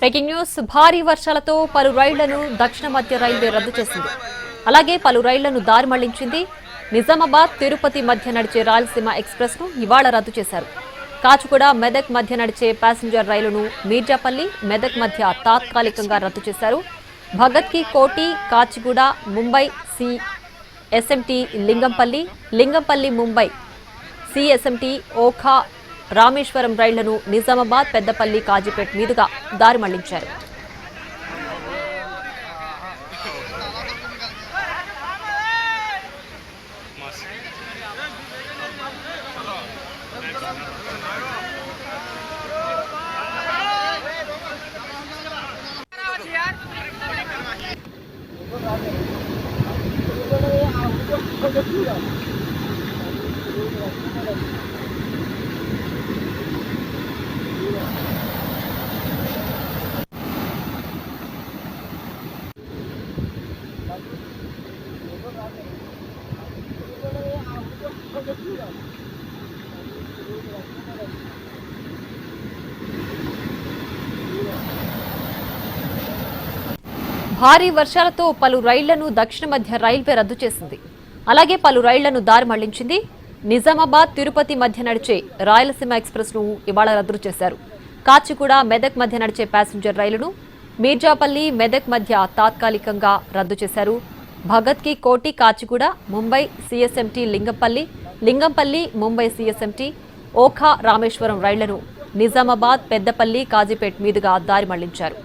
Breaking news భారీ వర్షాలతో పలు రైళ్లను దక్షిణ మధ్య రైల్వే రద్దు చేసింది. అలాగే పలు రైళ్లను దారి మళ్లించింది. నిజామాబాద్ తిరుపతి మధ్య నడిచే రాయలసీమ ఎక్స్ప్రెస్ ను ఇవాళ రద్దు చేశారు. కాచిగూడ మెదక్ మధ్య నడిచే ప్యాసింజర్ రైలును మీర్జాపల్లి మెదక్ మధ్య తాత్కాలికంగా రద్దు చేశారు. భగత్ కి కోటి కాచిగూడ ముంబై సిఎస్ఎంటీ లింగంపల్లి ముంబై సిఎస్ఎంటీ ఓఖా రామేశ్వరం రైళ్లను నిజామాబాద్ పెద్దపల్లి కాజీపేట్ మీదుగా దారి మళ్లించారు. భారీ వర్షాలతో పలు రైళ్లను దక్షిణ మధ్య రైల్వే రద్దు చేసింది. అలాగే పలు రైళ్లను దారి మళ్లించింది. నిజామాబాద్ తిరుపతి మధ్య నడిచే రాయలసీమ ఎక్స్ప్రెస్ ను ఇవాళ రద్దు చేశారు. కాచిగూడ మెదక్ మధ్య నడిచే ప్యాసింజర్ రైలును మీర్జాపల్లి మెదక్ మధ్య తాత్కాలికంగా రద్దు చేశారు. భగత్ కి కోటి కాచిగూడ ముంబై సిఎస్ఎంటీ లింగంపల్లి ముంబై సిఎస్ఎంటీ ఓఖా రామేశ్వరం రైళ్లను నిజామాబాద్ పెద్దపల్లి కాజీపేట్ మీదుగా దారి మళ్లించారు.